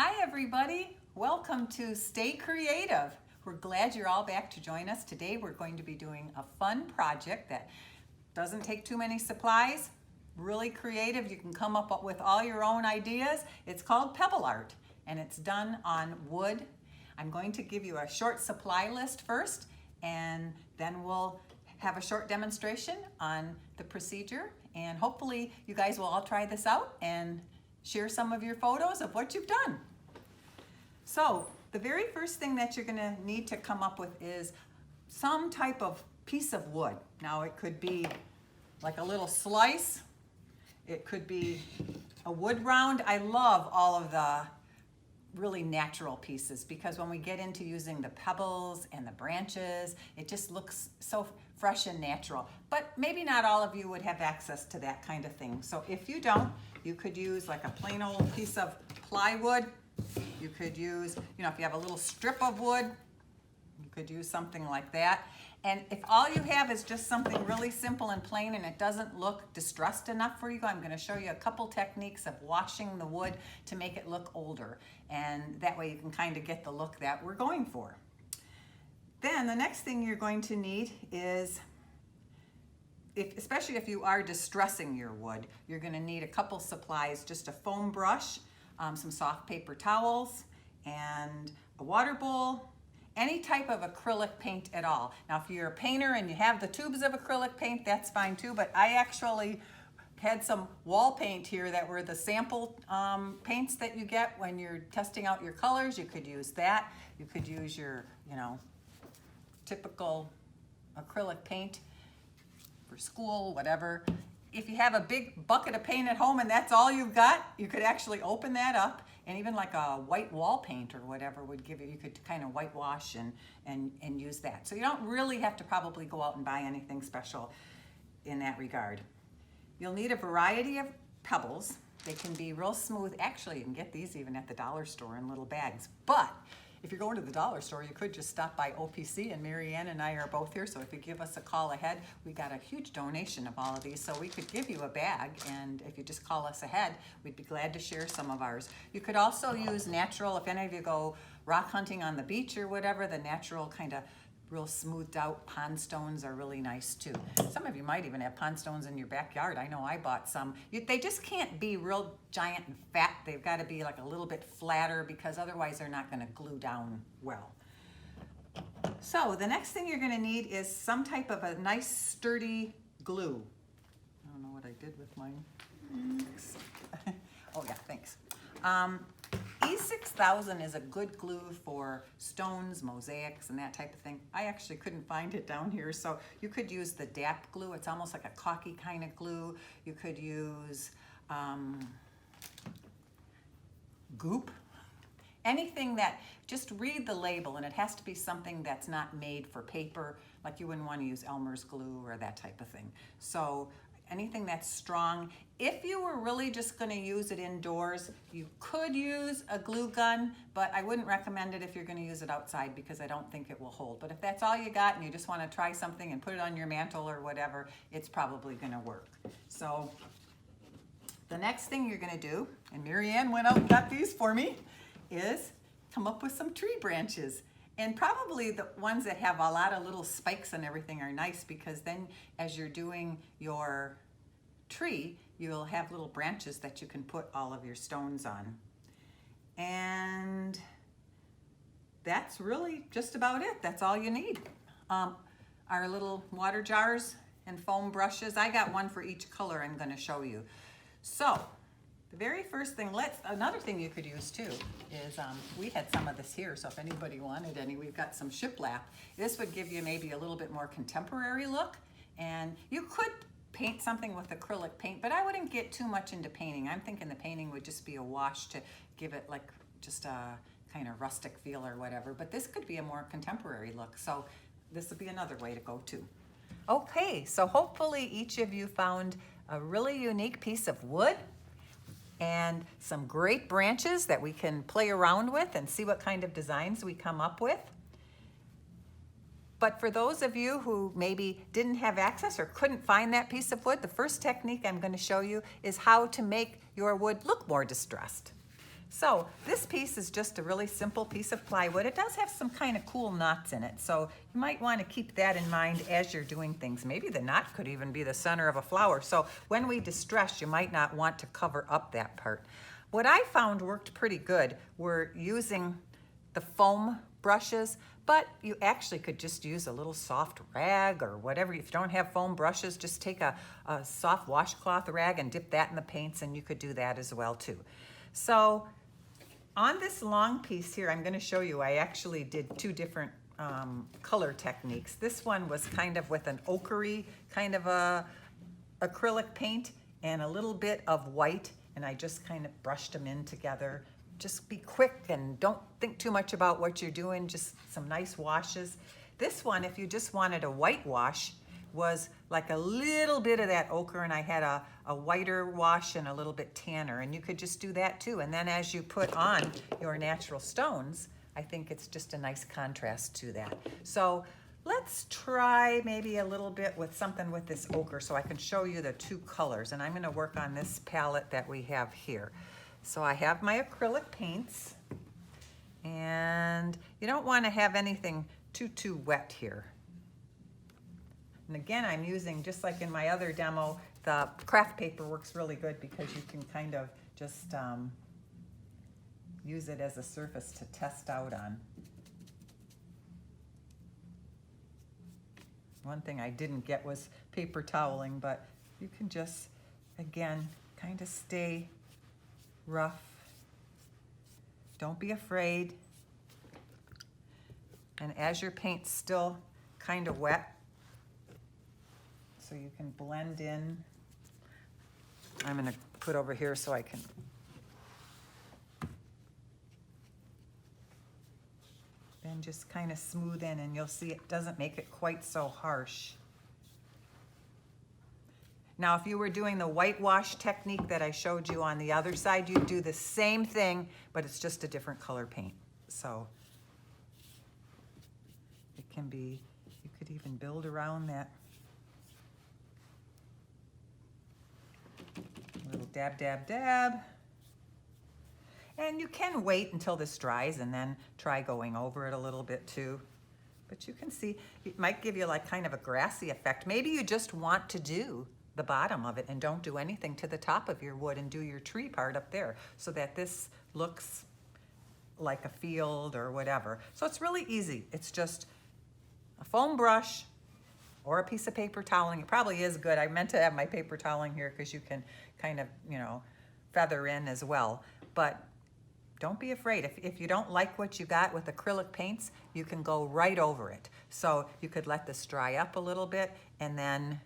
Hi everybody, welcome to Stay Creative. We're glad you're all back to join us. Today we're going to be doing a fun project that doesn't take too many supplies, really creative. You can come up with all your own ideas. It's called PebbleArt and it's done on wood. I'm going to give you a short supply list first and then we'll have a short demonstration on the procedure, and hopefully you guys will all try this out and share some of your photos of what you've done. So the very first thing that you're going to need to come up with is some type of piece of wood. Now it could be like a little slice, it could be a wood round. I love all of the really natural pieces because when we get into using the pebbles and the branches, it just looks so fresh and natural. But maybe not all of you would have access to that kind of thing. So if you don't, you could use like a plain old piece of plywood. You could use, if you have a little strip of wood, you could use something like that. And if all you have is just something really simple and plain and it doesn't look distressed enough for you, I'm going to show you a couple techniques of washing the wood to make it look older. And that way you can kind of get the look that we're going for. Then the next thing you're going to need is, especially if you are distressing your wood, you're going to need a couple supplies, just a foam brush, some soft paper towels, and a water bowl, any type of acrylic paint at all. Now if you're a painter and you have the tubes of acrylic paint, that's fine too, but I actually had some wall paint here that were the sample paints that you get when you're testing out your colors. You could use that. You could use your, typical acrylic paint for school, whatever. If you have a big bucket of paint at home and that's all you've got, you could actually open that up, and even like a white wall paint or whatever would give you could kind of whitewash and use that. So you don't really have to probably go out and buy anything special in that regard. You'll need a variety of pebbles. They can be real smooth. Actually, you can get these even at the dollar store in little bags. But if you're going to the dollar store, you could just stop by OPC, and Mary Ann and I are both here, so if you give us a call ahead, we got a huge donation of all of these, so we could give you a bag, and if you just call us ahead, we'd be glad to share some of ours. You could also use natural, if any of you go rock hunting on the beach or whatever, the natural kind of real smoothed out pond stones are really nice too. Some of you might even have pond stones in your backyard. I know I bought some. They just can't be real giant and fat. They've got to be like a little bit flatter because otherwise they're not going to glue down well. So the next thing you're going to need is some type of a nice sturdy glue. I don't know what I did with mine. Oh yeah, thanks. E6000 is a good glue for stones, mosaics, and that type of thing. I actually couldn't find it down here, so you could use the DAP glue. It's almost like a caulky kind of glue. You could use goop. Anything that, just read the label, and it has to be something that's not made for paper, like you wouldn't want to use Elmer's glue or that type of thing. So anything that's strong. If you were really just going to use it indoors, you could use a glue gun, but I wouldn't recommend it if you're going to use it outside because I don't think it will hold. But if that's all you got and you just want to try something and put it on your mantle or whatever, it's probably going to work. So the next thing you're going to do, and Mary Ann went out and got these for me, is come up with some tree branches. And probably the ones that have a lot of little spikes and everything are nice because then as you're doing your tree, you'll have little branches that you can put all of your stones on. And that's really just about it. That's all you need. Our little water jars and foam brushes. I got one for each color I'm going to show you. So the very first thing, another thing you could use too is, we had some of this here, so if anybody wanted any, we've got some shiplap. This would give you maybe a little bit more contemporary look, and you could paint something with acrylic paint, but I wouldn't get too much into painting. I'm thinking the painting would just be a wash to give it like just a kind of rustic feel or whatever, but this could be a more contemporary look, so this would be another way to go too. Okay, so hopefully each of you found a really unique piece of wood and some great branches that we can play around with and see what kind of designs we come up with. But for those of you who maybe didn't have access or couldn't find that piece of wood, the first technique I'm going to show you is how to make your wood look more distressed. So this piece is just a really simple piece of plywood. It does have some kind of cool knots in it, so you might want to keep that in mind as you're doing things. Maybe the knot could even be the center of a flower. So when we distress, you might not want to cover up that part. What I found worked pretty good were using the foam brushes, but you actually could just use a little soft rag or whatever. If you don't have foam brushes, just take a soft washcloth rag and dip that in the paints, and you could do that as well too. So on this long piece here, I'm going to show you, I actually did two different color techniques. This one was kind of with an ochre kind of a acrylic paint and a little bit of white, and I just kind of brushed them in together. Just be quick and don't think too much about what you're doing, just some nice washes. This one, if you just wanted a white wash, was like a little bit of that ochre, and I had a whiter wash and a little bit tanner, and you could just do that too. And then as you put on your natural stones, I think it's just a nice contrast to that. So let's try maybe a little bit with something with this ochre so I can show you the two colors. And I'm going to work on this palette that we have here. So I have my acrylic paints, and you don't want to have anything too wet here. And again, I'm using, just like in my other demo, the craft paper works really good because you can kind of just use it as a surface to test out on. One thing I didn't get was paper toweling, but you can just, again, kind of stay rough. Don't be afraid. And as your paint's still kind of wet, so you can blend in. I'm going to put over here so I can then just kind of smooth in, and you'll see it doesn't make it quite so harsh. Now, if you were doing the whitewash technique that I showed you on the other side, you'd do the same thing, but it's just a different color paint. So it can be, you could even build around that. A little dab, dab, dab. And you can wait until this dries and then try going over it a little bit too. But you can see, it might give you like kind of a grassy effect. Maybe you just want to do the bottom of it and don't do anything to the top of your wood and do your tree part up there so that this looks like a field or whatever. So it's really easy. It's just a foam brush or a piece of paper toweling. It probably is good. I meant to have my paper toweling here because you can kind of, you know, feather in as well. But don't be afraid. If you don't like what you got with acrylic paints, you can go right over it. So you could let this dry up a little bit and then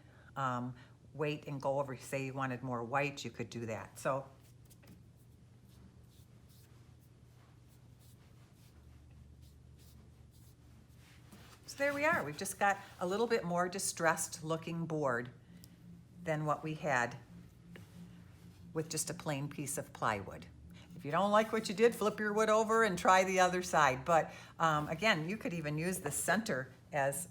wait and go over. Say you wanted more white, you could do that. So there we are. We've just got a little bit more distressed looking board than what we had with just a plain piece of plywood. If you don't like what you did, flip your wood over and try the other side. But again, you could even use the center as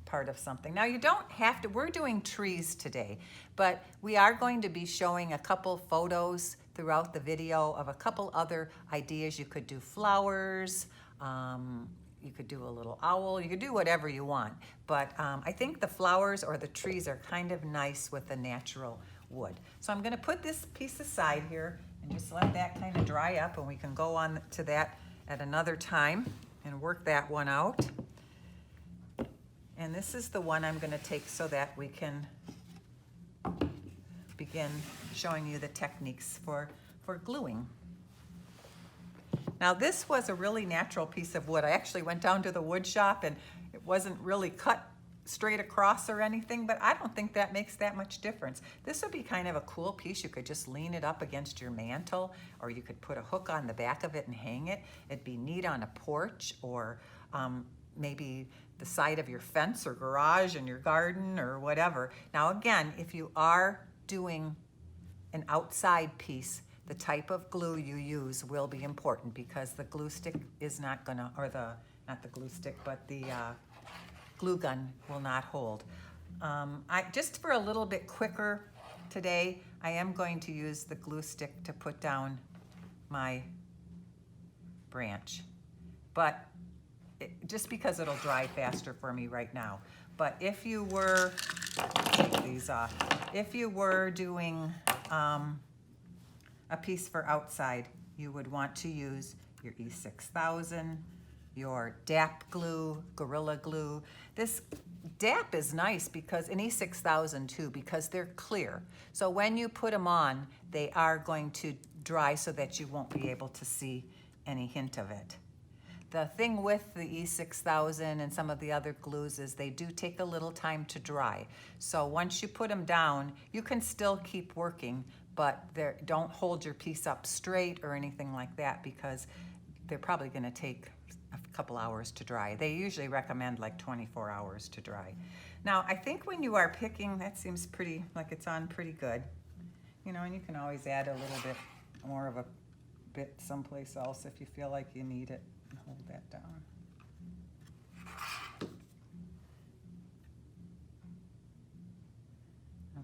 part of something. Now you don't have to, we're doing trees today, but we are going to be showing a couple photos throughout the video of a couple other ideas. You could do flowers, you could do a little owl, you could do whatever you want. But I think the flowers or the trees are kind of nice with the natural wood. So I'm gonna put this piece aside here and just let that kind of dry up, and we can go on to that at another time and work that one out. And this is the one I'm gonna take so that we can begin showing you the techniques for gluing. Now this was a really natural piece of wood. I actually went down to the wood shop and it wasn't really cut straight across or anything, but I don't think that makes that much difference. This would be kind of a cool piece. You could just lean it up against your mantle, or you could put a hook on the back of it and hang it. It'd be neat on a porch, or maybe the side of your fence or garage in your garden or whatever. Now again, if you are doing an outside piece, the type of glue you use will be important, because the glue stick is not gonna, or not the glue stick, but the glue gun will not hold. Just for a little bit quicker today, I am going to use the glue stick to put down my branch. But just because it'll dry faster for me right now. But if you were, take these off, if you were doing a piece for outside, you would want to use your E6000, your DAP glue, Gorilla Glue. This DAP is nice because, and E6000 too, because they're clear. So when you put them on, they are going to dry so that you won't be able to see any hint of it. The thing with the E6000 and some of the other glues is they do take a little time to dry. So once you put them down, you can still keep working, but don't hold your piece up straight or anything like that, because they're probably going to take a couple hours to dry. They usually recommend like 24 hours to dry. Now, I think when you are picking, that seems pretty, like it's on pretty good. You know, and you can always add a little bit more of a bit someplace else if you feel like you need it. Hold that down.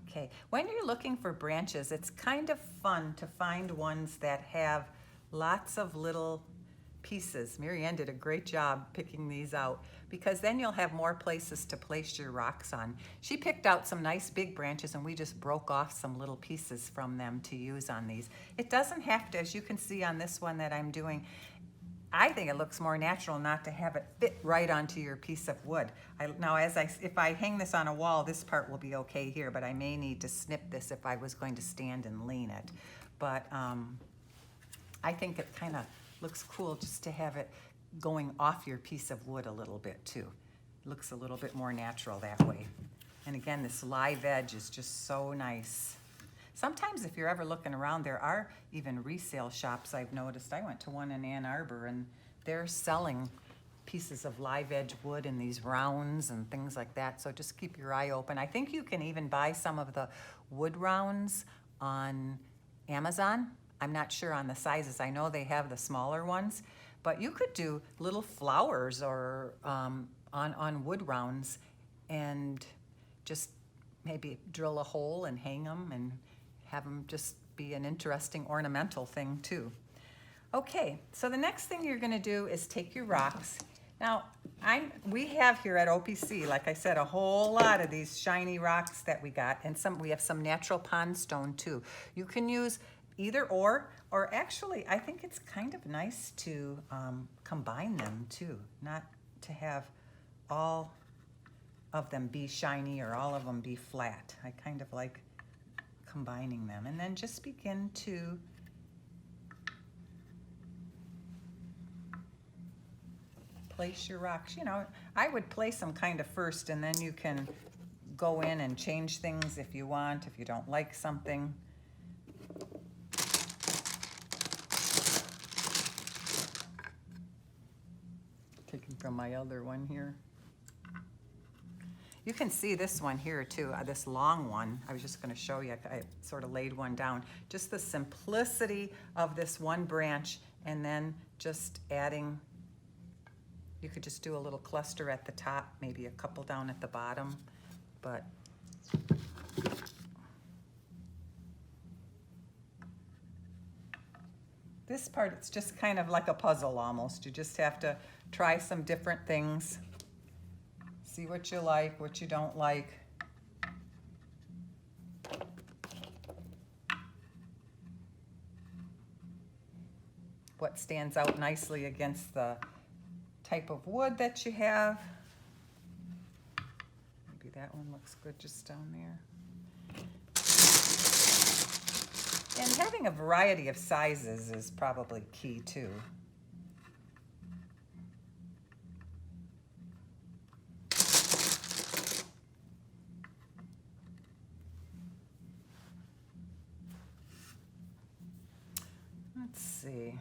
Okay, when you're looking for branches, it's kind of fun to find ones that have lots of little pieces. Mary Ann did a great job picking these out, because then you'll have more places to place your rocks on. She picked out some nice big branches and we just broke off some little pieces from them to use on these. It doesn't have to, as you can see on this one that I'm doing, I think it looks more natural not to have it fit right onto your piece of wood. Now, if I hang this on a wall, this part will be okay here, but I may need to snip this if I was going to stand and lean it. But I think it kind of looks cool just to have it going off your piece of wood a little bit too. It looks a little bit more natural that way. And again, this live edge is just so nice. Sometimes if you're ever looking around, there are even resale shops I've noticed. I went to one in Ann Arbor and they're selling pieces of live edge wood in these rounds and things like that. So just keep your eye open. I think you can even buy some of the wood rounds on Amazon. I'm not sure on the sizes. I know they have the smaller ones, but you could do little flowers or on wood rounds and just maybe drill a hole and hang them and have them just be an interesting ornamental thing too. Okay, so the next thing you're gonna do is take your rocks. Now, we have here at OPC, like I said, a whole lot of these shiny rocks that we got, and we have some natural pond stone too. You can use either or actually, I think it's kind of nice to combine them too, not to have all of them be shiny or all of them be flat. I kind of like combining them, and then just begin to place your rocks. You know, I would place them kind of first, and then you can go in and change things if you want, if you don't like something. Taking from my other one here. You can see this one here too, this long one. I was just going to show you, I sort of laid one down. Just the simplicity of this one branch, and then just adding, you could just do a little cluster at the top, maybe a couple down at the bottom, but this part, it's just kind of like a puzzle almost. You just have to try some different things. See what you like, what you don't like. What stands out nicely against the type of wood that you have. Maybe that one looks good just down there. And having a variety of sizes is probably key too. Let's see.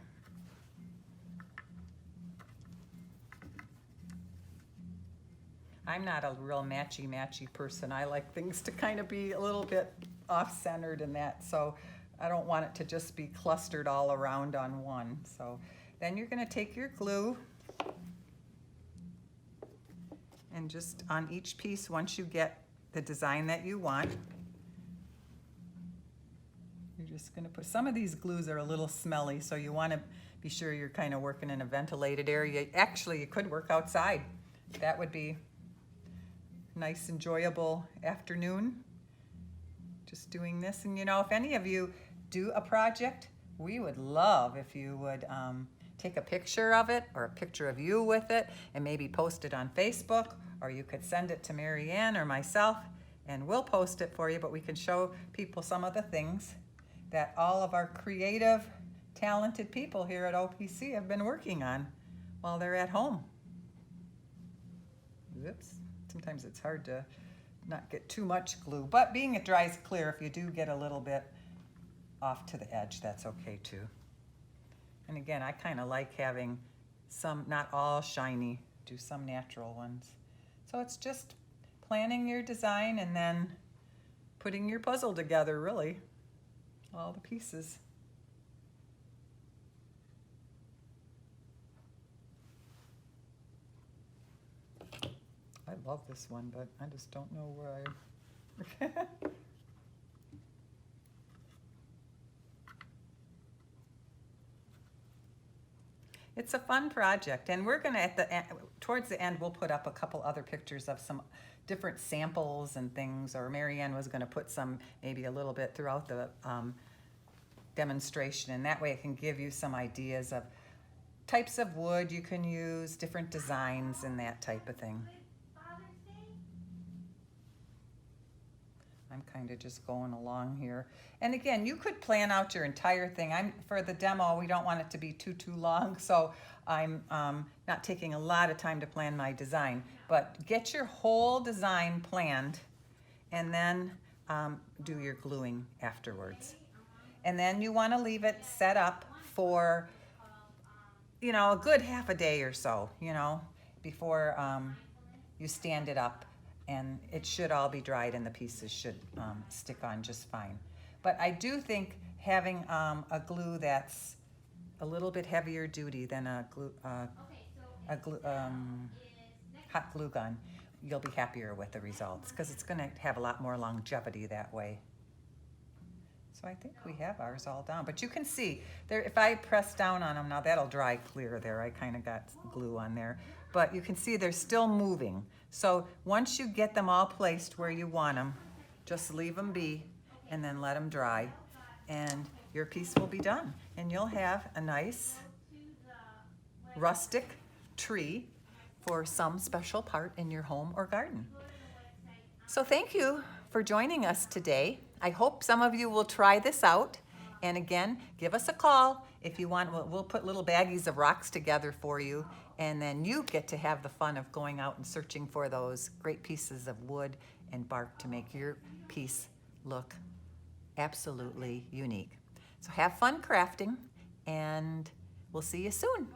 I'm not a real matchy-matchy person. I like things to kind of be a little bit off-centered in that, so I don't want it to just be clustered all around on one. So then you're going to take your glue and just on each piece, once you get the design that you want, you're just going to put, some of these glues are a little smelly, so you want to be sure you're kind of working in a ventilated area. Actually, you could work outside. That would be a nice, enjoyable afternoon. Just doing this. And you know, if any of you do a project, we would love if you would take a picture of it or a picture of you with it and maybe post it on Facebook, or you could send it to Mary Ann or myself and we'll post it for you, but we can show people some of the things that all of our creative, talented people here at OPC have been working on while they're at home. Oops, sometimes it's hard to not get too much glue, but being it dries clear, if you do get a little bit off to the edge, that's okay too. And again, I kind of like having some, not all shiny, do some natural ones. So it's just planning your design and then putting your puzzle together, really, all the pieces. I love this one, but I just don't know where I... It's a fun project, and we're gonna, at the end, towards the end, we'll put up a couple other pictures of some different samples and things, or Mary Ann was gonna put some, maybe a little bit throughout the demonstration, and that way it can give you some ideas of types of wood you can use, different designs, and that type of thing. I'm kind of just going along here. And again, you could plan out your entire thing. For the demo, we don't want it to be too long, so I'm not taking a lot of time to plan my design. But get your whole design planned and then do your gluing afterwards. And then you want to leave it set up for, you know, a good half a day or so, you know, before you stand it up. And it should all be dried and the pieces should stick on just fine. But I do think having a glue that's a little bit heavier duty than a hot glue gun, you'll be happier with the results because it's going to have a lot more longevity that way. So I think we have ours all down. But you can see, there, if I press down on them now, that'll dry clear there. I kind of got glue on there. But you can see they're still moving. So once you get them all placed where you want them, just leave them be and then let them dry. And your piece will be done. And you'll have a nice rustic tree for some special part in your home or garden. So thank you for joining us today. I hope some of you will try this out. And again, give us a call if you want. We'll put little baggies of rocks together for you. And then you get to have the fun of going out and searching for those great pieces of wood and bark to make your piece look absolutely unique. So have fun crafting, and we'll see you soon.